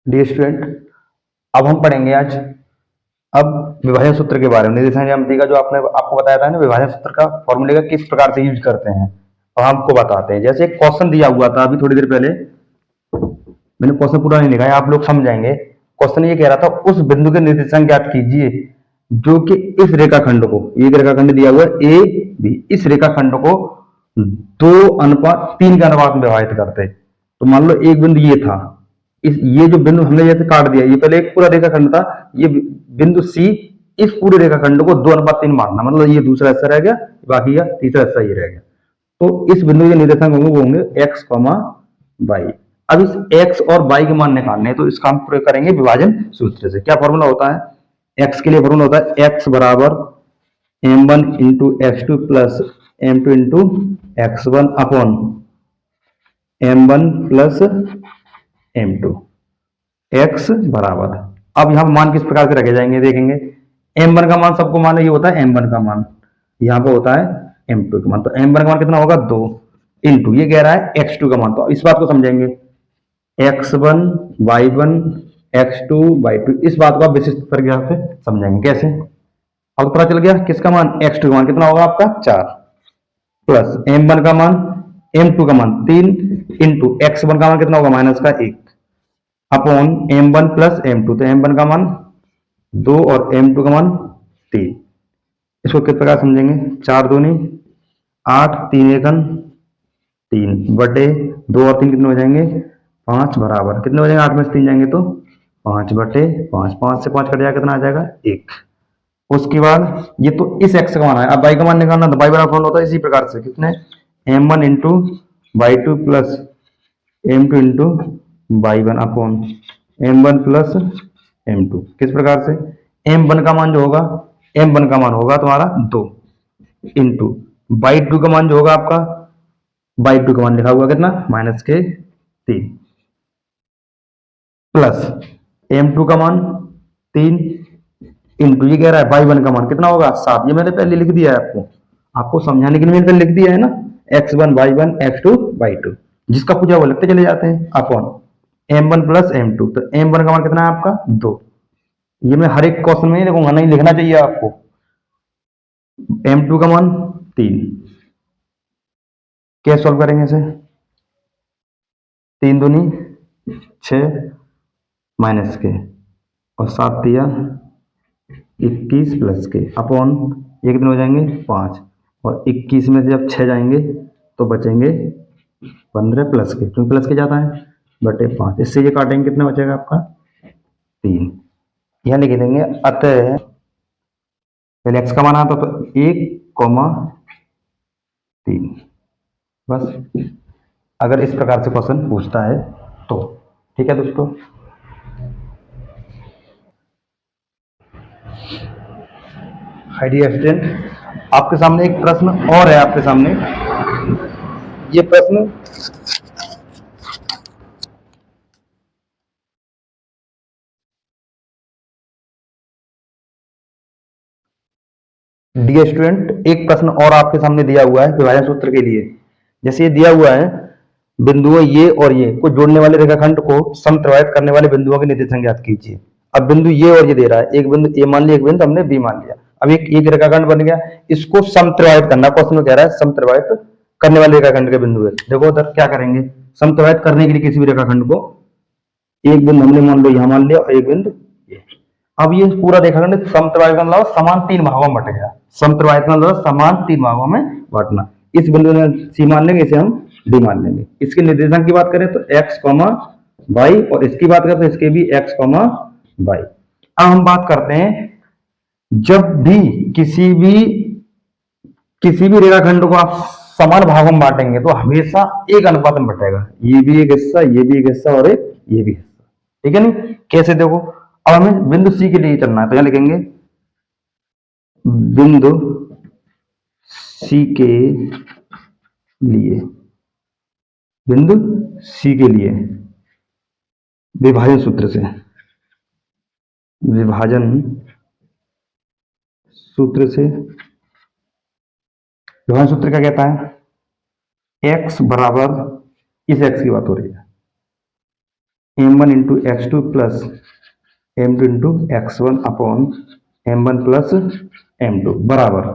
Dear student, अब हम पढ़ेंगे आज अब विभाजन सूत्र के बारे में। निर्देशांक ज्यामिति का जो आपने आपको बताया था ना, विभाजन सूत्र का फॉर्मूले का किस प्रकार से यूज करते हैं और हमको बताते हैं। जैसे एक क्वेश्चन दिया हुआ था अभी थोड़ी देर पहले, मैंने क्वेश्चन पूरा नहीं लिखा है, आप लोग समझाएंगे। क्वेश्चन ये कह रहा था उस बिंदु के निर्देशांक ज्ञात कीजिए जो कि इस रेखाखंड को, एक रेखाखंड दिया हुआ है ए बी, इस रेखाखंड को 2:3 के अनुपात में विभाजित करते। तो मान लो एक बिंदु ये था, इस ये जो बिंदु हमने जैसे काट दिया, ये पहले एक पूरा रेखाखंड था, ये बिंदु सी, इस पूरे रेखाखंड को 2:3 मानना, मतलब ये दूसरा हिस्सा रह गया, बाकी का तीसरा हिस्सा ये रह गया। तो इस बिंदु के निर्देशांक होंगे वो होंगे एक्स कॉमा वाई। अब इस एक्स और वाई के मान निकालने हैं, तो इसका हम प्रयोग करेंगे विभाजन सूत्र से। क्या फॉर्मूला होता है एक्स के लिए? फॉर्मूला होता है एक्स बराबर m1 into x two plus m2 into x1 upon m1 plus m2। X बराबर, अब यहाँ मान किस प्रकार से रखे जाएंगे देखेंगे। m1 का मान सबको मान ये होता है m1 का मान, यहाँ पे होता है m2 का मान। तो m1 का मान कितना होगा 2 इंटू ये कह रहा है x2 का मान। तो इस बात को समझेंगे x1 y1 x2 y2, इस बात को आप विशिष्ट प्रकार से समझेंगे। कैसे? अब पता चल गया किसका मान, x2 का मान कितना होगा आपका 4 प्लस m1 का मान m2 का मान 3 इंटू x1 का मान कितना होगा माइनस का 1 अपॉन m1 प्लस m2। तो m1 का मान 2 और m2 का मान 3। इसको किस प्रकार समझेंगे, 4 दूनी 8, 3 एकन 3 बटे 2 और 3 कितने हो जाएंगे 5 बराबर कितने हो जाएंगे, 8 में से 3 जाएंगे तो 5 बटे 5, 5 से 5 कट जाएगा कितना आ जाएगा 1। उसके बाद ये तो इस x का मान है, अब y का मान निकालना, तो y बराबर फॉर्मूला होता है इसी प्रकार से कितने m1 into y two plus m2 into y1 upon m1 plus m2। किस प्रकार से, m1 का मान जो होगा, m1 का मान होगा तुम्हारा 2 इंटू y2 का मान जो होगा आपका, y2 का मान लिखा हुआ कितना माइनस के 3 प्लस m2 का मान 3 इंटू ये कह रहा है y1 का मान कितना होगा 7। ये मैंने पहले लिख दिया है आपको, आपको समझाने के लिए मैंने पहले लिख दिया है ना, x1 y1 x2 y2, जिसका पूछा वो लिखते चले जाते हैं अपॉन m1 प्लस m2। तो m1 का मान कितना है आपका 2, ये मैं हर एक क्वेश्चन में नहीं लिखूंगा, नहीं लिखना चाहिए आपको। m2 का मान 3, कैसे सॉल्व करेंगे इसे, 3 दूनी 6 माइनस के और 7 दिया 21 प्लस के अपॉन ये कितने हो जाएंगे 5 और 21 में से जब 6 जाएंगे तो बचेंगे 15 प्लस के, क्योंकि प्लस के जाता है बटे 5। इससे ये काटेंगे कितना बचेगा आपका 3। यह लिख देंगे अतः पहले x का मान आता तो 1,3। बस, अगर इस प्रकार से क्वेश्चन पूछता है तो ठीक है दोस्तों। हाय डियर स्टूडेंट, आपके सामने एक प्रश्न और है, आपके सामने ये प्रश्न डियर स्टूडेंट, एक प्रश्न और आपके सामने दिया हुआ है विभाजन सूत्र के लिए। जैसे ये दिया हुआ है बिंदुओं ये और ये को जोड़ने वाले रेखाखंड को समत्रिभाजित करने वाले बिंदुओं के निर्देशांक ज्ञात कीजिए। अब बिंदु ये और ये दे रहा है, एक बिंदु ए मान लिया, एक बिंदु हमने बी मान लिया। अब एक रेखाखंड बन गया, इसको समत्रिभाजित करना, क्वेश्चन में कह रहा है समत्रिभाजित करने वाले रेखाखंड के बिंदु है। देखो उधर क्या करेंगे, समत्रिभाजित करने के लिए किसी भी रेखाखंड को एक बिंदु हमने मान लो यहाँ मान लिया और एक बिंदु ये। अब ये पूरा रेखाखंड समत्रिभाजित का मतलब समान 3 भागों में बट गया। समत्रिभाजित का मतलब समान 3 भागों में बांटना। इस बिंदु में सी मान लेंगे, इसे हम डी मान लेंगे। इसके निर्देशांक की बात करें तो x, y, और इसकी बात करें तो इसके भी x, y। अब हम बात करते हैं जब भी किसी भी रेखाखंड को आप समान भागों में बांटेंगे तो हमेशा एक अनुपात में बटेगा, ये भी एक हिस्सा, ये भी एक हिस्सा और एक ये भी हिस्सा। ठीक है नहीं, कैसे देखो, अब हमें बिंदु सी के लिए चलना है तो यहां लिखेंगे बिंदु सी के लिए, बिंदु सी के लिए विभाजन सूत्र से, विभाजन सूत्र से, विभाजन सूत्र क्या कहता है, x बराबर, इस x की बात हो रही है, m one into x two plus m two into x one upon m one plus m two बराबर।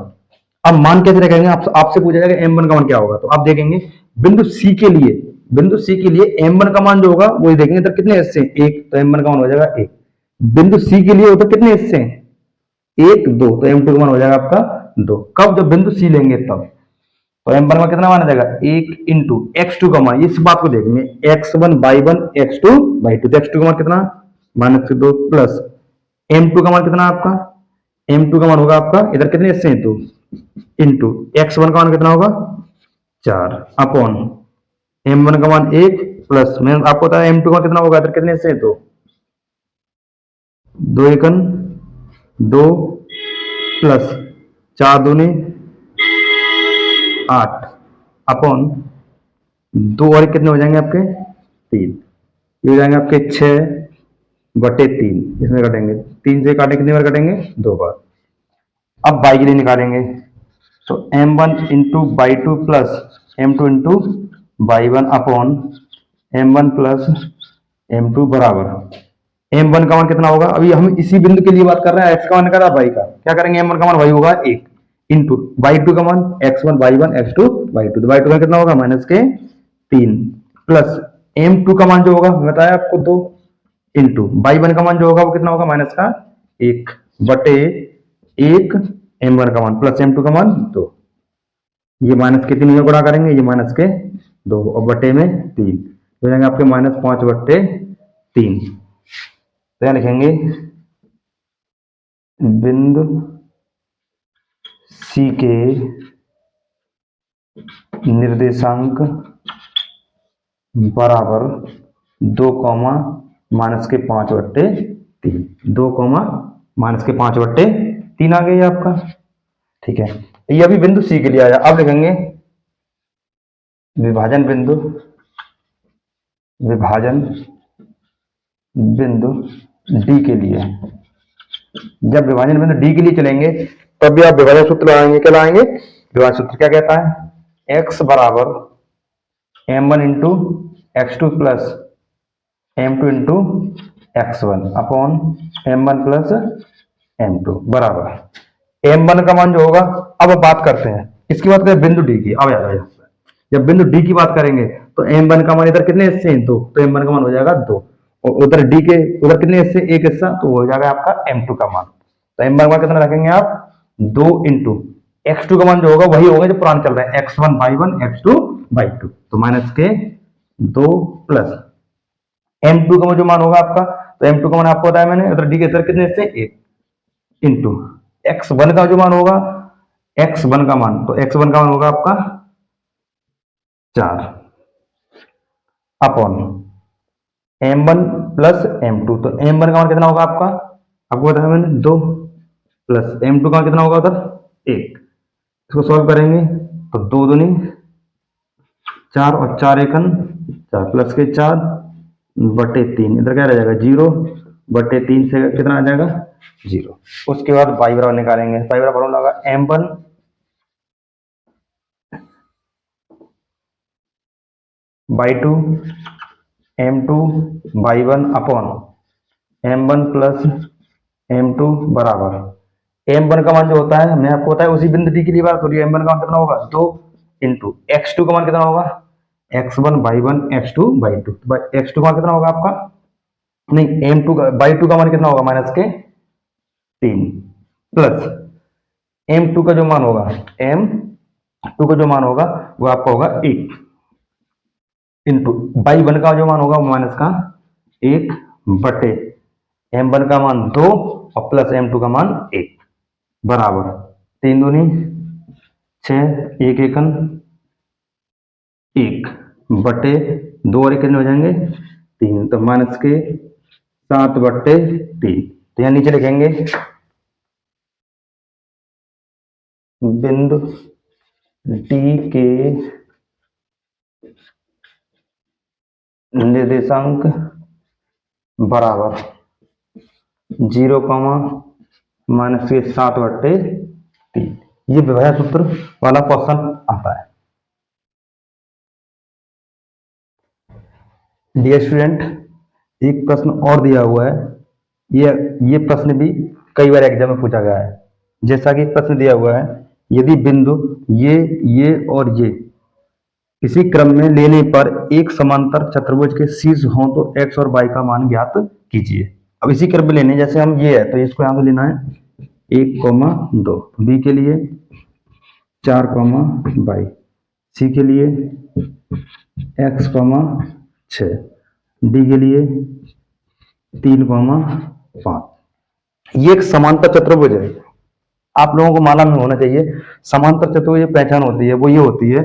अब मान कैसे रखेंगे, आपसे पूछा जाएगा एम वन का मान क्या होगा, तो आप देखेंगे बिंदु सी के लिए, बिंदु सी के लिए एम वन का मान जो होगा वो देखेंगे तो कितने हिस्से हैं, एक, तो एम वन का मान हो जाएगा एक। बिंदु सी के लिए होता कितने हिस्से हैं, एक दो, तो एम टू का मान हो जाएगा आपका दो। कब, जब बिंदु सी लेंगे तब। तो एम वन का कितना मान आ जाएगा, एक इंटू एक्स टू का मान, इस बात को देखेंगे x one x two y to, तो एक्स टू का मान कितना माइनस दो प्लस एम टू का मान कितना आपका, एम टू का मान होगा आपका इधर कितने हिस्से हैं, दो इंटू एक्स वन का मान कितना होगा चार अपॉन एम वन का मान एक प्लस मैं आपको बताया एम टू का कितना होगा इधर कितने हिस्से हैं, तो दो एकन दो प्लस चार दूनी आठ अपॉन दो और कितने हो जाएंगे आपके तीन, ये हो जाएंगे आपके छह बटे तीन, इसमें काटेंगे तीन से काटे कितनी बार काटेंगे, दो बार। अब बाई के लिए निकालेंगे, तो m one into y two plus m two into y one upon m one plus m two बराबर एम वन का मान कितना होगा, अभी हम इसी बिंदु के लिए बात कर रहे हैं, एक्स का मान निकाला बाई का, क्या करेंगे एम वन का मान वही होगा एक इंटू बाई टू का मान x one x two y to, तो बाई टू का कितना होगा माइनस के तीन प्लस एम टू का मान जो होगा बताया आपको दो इंटू बाई वन का मान जो होगा वो कितना होगा माइनस का एक बटे एक एम वन का मान प्लस एम टू का मान दो, ये माइनस के तीन में गुणा करेंगे, ये माइनस के दो और बटे में तीन हो जाएंगे आपके माइनस पांच बटे तीन। तो यहां लिखेंगे बिंदु सी के निर्देशांक बराबर दो कॉमा माइनस के पांच बट्टे तीन, दो कॉमा माइनस के पांच बट्टे तीन आ गया आपका, ठीक है। ये अभी बिंदु सी के लिए आया। अब लिखेंगे विभाजन बिंदु, विभाजन बिंदु डी के लिए, जब विभाजन बिंदु डी के लिए चलेंगे तब भी आप विभाजन सूत्र लगाएंगे, क्या लगाएंगे, विभाजन सूत्र क्या कहता है, x बराबर m one into x two plus m two into x one upon m one plus m two बराबर एम वन का मान जो होगा। अब बात करते हैं इसकी बात करें बिंदु डी की, अब याद आया, जब बिंदु डी की बात करेंगे तो एम वन का मान इधर कितने हिस्से हैं, दो, तो एम वन का मान हो जाएगा दो और उधर डी के उधर कितने हिस्से, एक हिस्सा, तो हो जाएगा आपका एम टू का मान। तो एम वन का कितना रखेंगे आप, दो इंटू एक्स टू का मान जो होगा वही होगा जो पुराना चल रहा है, x one y one x two y to, तो माइनस के दो प्लस एम टू का जो मान होगा आपका, तो एम टू का मान आपको बताया मैंने, उधर डी के इधर कितने हिस्से, एक इंटू एक्स वन का जो मान होगा, एक्स वन का मान, तो एक्स वन का मान होगा आपका चार upon m one plus m two, तो एम वन का मान कितना होगा आपका, आपको बताया मैंने दो प्लस एम टू का कितना होगा उधर एक, इसको सॉल्व करेंगे तो दो दूनी चार और चार एकन चार प्लस के चार बटे तीन, इधर क्या रह जाएगा जीरो बटे तीन से कितना आ जाएगा जीरो। उसके बाद बाई बराबर निकालेंगे, बाई बराबर होगा m one y two m two y one upon m one plus m two बराबर एम वन का मान जो होता है हमने आपको बताया उसी बिंदु डी के लिए बात हो रही है, एम वन का मान कितना होगा दो इंटू एक्स टू का मान कितना होगा x one y one x two y two, x two का मान कितना होगा आपका, नहीं एम टू का बाई टू का मान कितना होगा माइनस के तीन प्लस एम टू का जो मान होगा, एम टू का जो मान होगा वो आपका होगा एक इंटू बाई वन का जो मान होगा वो माइनस का एक बटे एम वन का मान दो और प्लस एम टू का मान एक बराबर तीन दूनी छह एक एकन एक बटे दो और एक कितने हो जाएंगे तीन, तो माइनस के सात बटे तीन। तो यहां नीचे लिखेंगे बिंदु डी के निर्देशांक बराबर जीरो कॉमा माइनस के सात बटे तीन, ये विभाजन सूत्र वाला क्वेश्चन आता है। डियर स्टूडेंट, एक प्रश्न और दिया हुआ है, ये प्रश्न भी कई बार एग्जाम में पूछा गया है। जैसा कि प्रश्न दिया हुआ है, यदि बिंदु ये और ये इसी क्रम में लेने पर एक समांतर चतुर्भुज के शीर्ष हों तो x और y का मान ज्ञात कीजिए। अब इसी क्रम में लेने, जैसे हम ये है तो इसको यहां से लेना है 1,2, b के लिए 4,y, c के लिए x, 6, d के लिए 3,5। ये एक समांतर चतुर्भुज है। आप लोगों को मालूम होना चाहिए समांतर चतुर्भुज पहचान होती है, वो ये होती है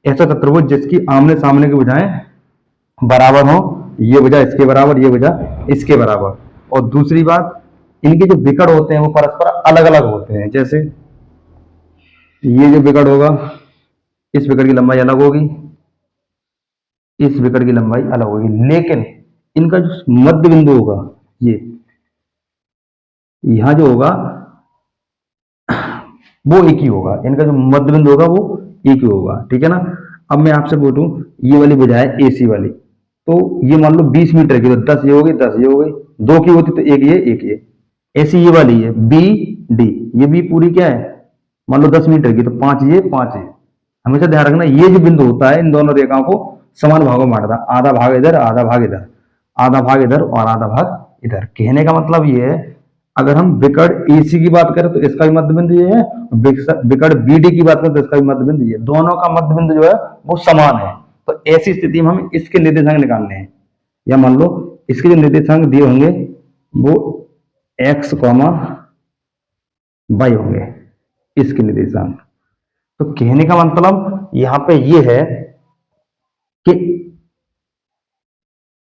ऐसा चतुर्भुज जिसकी आमने सामने की भुजाएं बराबर हो, ये भुजा इसके बराबर, ये भुजा इसके बराबर। और दूसरी बात, इनके जो विकर्ण होते हैं वो परस्पर अलग अलग होते हैं। जैसे ये जो विकर्ण होगा, इस विकर्ण की लंबाई अलग होगी, इस विकर्ण की लंबाई अलग होगी, लेकिन इनका जो मध्य बिंदु होगा, ये यहां जो होगा वो एक ही होगा। इनका जो मध्य बिंदु होगा वो एक ही होगा, ठीक है ना। अब मैं आपसे बोलूं, ये वाली भुजा है एसी वाली, तो ये मान लो 20 मीटर की, तो 10 ये हो गई, 10 ये हो गई, 2 की होती तो एक ये। ऐसी ये वाली है बी डी, ये भी पूरी क्या है, मान लो 10 मीटर की, तो 5 ये 5 ये। हमेशा ध्यान रखना, ये जो बिंदु होता है इन दोनों रेखाओं को समान भागों में बांटता है, आधा भाग इधर, आधा भाग इधर, आधा भाग इधर और आधा भाग इधर। कहने का मतलब ये है, अगर हम विकर्ण एसी की बात करें तो इसका भी मध्य बिंदु ये है, विकर्ण बीडी की बात करें तो इसका भी मध्य बिंदु ये, दोनों का मध्य बिंदु जो है वो समान है। तो ऐसी स्थिति में हम इसके निर्देशांक निकालने हैं, या मान लो इसके जो निर्देशांक दिए होंगे वो x, y होंगे, इसके निर्देशांक। तो कहने का मतलब यहां पे ये है कि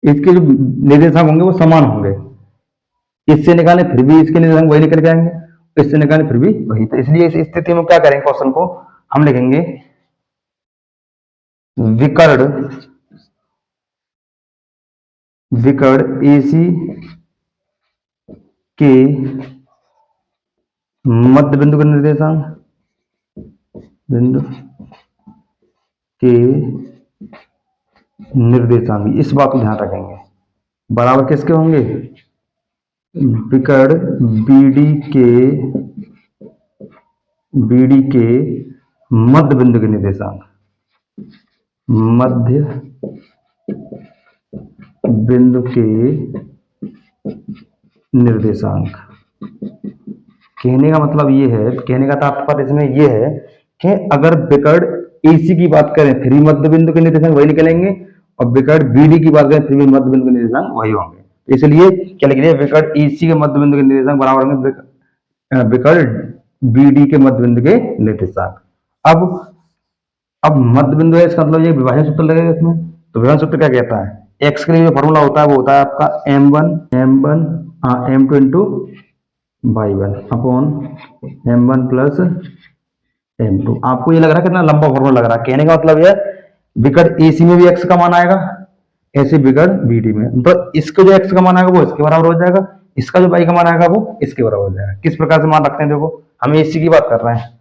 इसके जो निर्देशांक होंगे वो समान होंगे। इससे निकालें फिर भी इसके निर्देशांक वही निकल के आएंगे, इससे निकालें फिर भी वही। तो इसलिए इस स्थिति में क्या करेंगे, क्वेश्चन को हम लिखेंगे विकर्ण एसी के मध्य बिंदु का निर्देशांक, बिंदु के निर्देशांक, इस बात को ध्यान रखेंगे, बराबर किसके होंगे, विकर्ण बीडी के मध्य बिंदु के निर्देशांक, मध्य बिंदु के निर्देशांक। कहने का मतलब ये है, कहने का तात्पर्य इसमें ये है कि अगर विकर्ण एसी की बात करें फिर भी मध्य बिंदु के निर्देशांक वही निकलेंगे, और विकर्ण बीडी की बात करें फिर भी मध्य बिंदु के निर्देशांक वही होंगे। इसलिए क्या लिख लिया, विकर्ण एसी के मध्य बिंदु के निर्देशांक बराबर होंगे विकर्ण बीडी के मध्य बिंदु के निर्देशांक। अब मध्य बिंदु है, इसका मतलब ये विभाजन सूत्र लगेगा इसमें। तो विभाजन सूत्र क्या कहता है, एक्स के लिए जो फॉर्मूला होता है वो होता है आपका m2 into y1 upon m1 plus m2। आपको ये लग रहा है कितना लंबा फॉर्मूला लग रहा है, कहने का मतलब यह विकर्ण एसी में भी x का मान आएगा, ऐसे विकर्ण बीडी में, तो इसका जो x का मान आएगा वो इसके बराबर हो जाएगा, इसका जो y का मान आएगा वो इसके बराबर हो जाएगा। किस प्रकार से मान रखते हैं, देखो हम एसी की बात कर रहे हैं,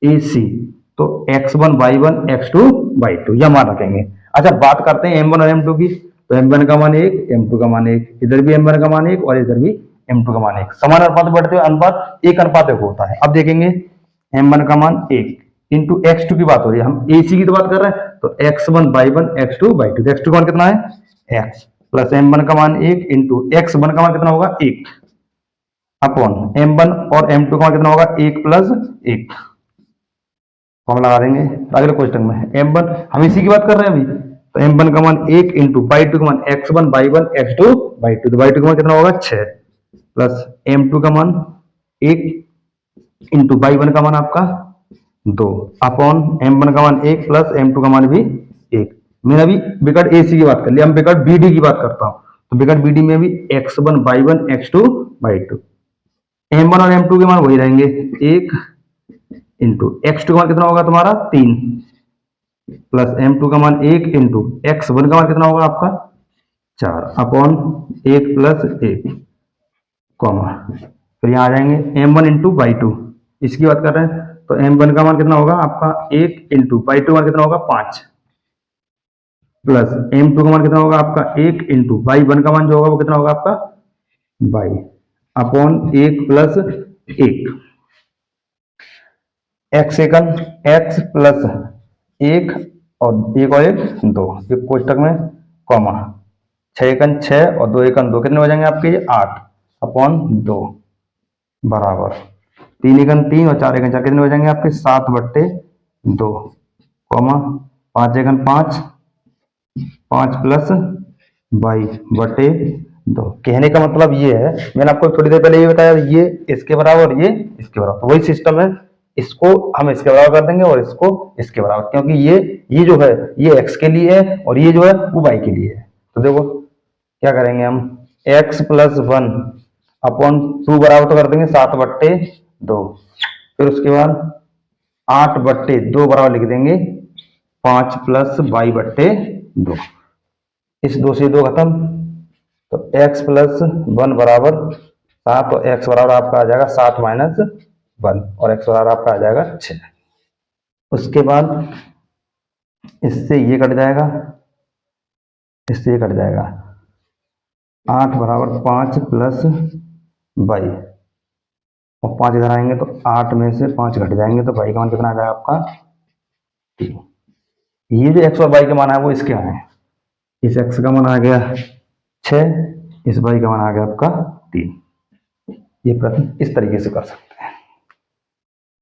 एसी तो x1 y1 x2 y2 यह मान रखेंगे। अच्छा बात करते हैं m1 और m2 की, तो m1 का मान 1, m2 का मान 1, इधर भी m1 का मान 1 और इधर भी m2 का मान 1, समान अनुपात बढ़ते हुए अनुपात 1:1 होता है। अब देखेंगे m1 का मान 1 इंटू x2 की बात हो रही है, हम ac की तो बात कर रहे हैं, तो x1 y1 x2 y2, x2 का मान कितना है x प्लस m1 का मान 1 इंटू x1 का मान कितना होगा 1 अपॉन m1 और m2 का मान कितना होगा 1 प्लस 1। हम लगा देंगे अगले क्वेश्चन में, m1 हम इसी की बात कर रहे हैं अभी, तो m1 का मान 1 इंटू y2 का मान x1 y1 x2 y2, तो y2 का मान कितना होगा 6 प्लस m2 का मान 1 इंटू y1 का मान आपका 2 अपॉन m1 का मान 1 प्लस m2 का मान भी 1। मैंने अभी विकर्ण एसी की बात कर ली, हम विकर्ण बीडी की बात करता हूं, तो विकर्ण बीडी में भी x1 y1 x2 y2, m1 और m2 के मान वही रहेंगे 1 इंटू x2 का मान कितना होगा तुम्हारा 3 प्लस m2 का मान 1 इंटू x1 का मान कितना होगा आपका 4 अपॉन 1 प्लस 1 कॉमा, फिर यहाँ आ जाएंगे m1 इंटू y2, इसकी बात कर रहे हैं, तो m1 का मान कितना होगा आपका 1 इंटू y2 का मान कितना होगा 5 प्लस m2 का मान कितना होगा आपका 1 इंटू y1 का मान जो होगा वो कितना होगा आपका y upon 1 plus 1 x second x plus 1 और 1 और 1 2 ये कोष्टक में कॉमा 6 एकन 6 और 2 एकन 2 कितने हो जाएंगे आपके ये 8 अपॉन 2 बराबर 3 एकन 3 और 4 एकन 4 कितने हो जाएंगे आपके 7 बट्टे 2 कॉमा 5 एकन 5 5 प्लस बाई बटे 2। कहने का मतलब ये है, मैंने आपको थोड़ी देर पहले ये बताया, ये इसके बराबर ये इसके बराबर, तो वही सिस्टम है। इसको हम इसके बराबर कर देंगे और इसको इसके बराबर, क्योंकि ये जो है ये x के लिए है और ये जो है वो y के लिए है। तो देखो क्या करेंगे हम, x प्लस 1 अपॉन 2 बराबर तो कर देंगे 7 बट्टे 2, फिर उसके बाद 8 बट्टे 2 बराबर लिख देंगे 5 प्लस y बट्टे 2। इस 2 से 2 खत्म, तो x प्लस 1 बराबर 7 और x बराबर आपका आ जाएगा 7 माइनस 1 और x बराबर आपका आ जाएगा 6। उसके बाद इससे ये कट जाएगा, इससे ये कट जाएगा, 8 बराबर 5 प्लस y और 5 इधर आएंगे तो 8 में से 5 घट जाएंगे तो y का मान कितना आ जाएगा आपका 3। ये जो x और y का मान है वो इसके यहाँ है, इस x का मान आ गया 6, इस y का मान आ गया आपका 3। ये प्रश्न इस तरीके से कर सकते हैं।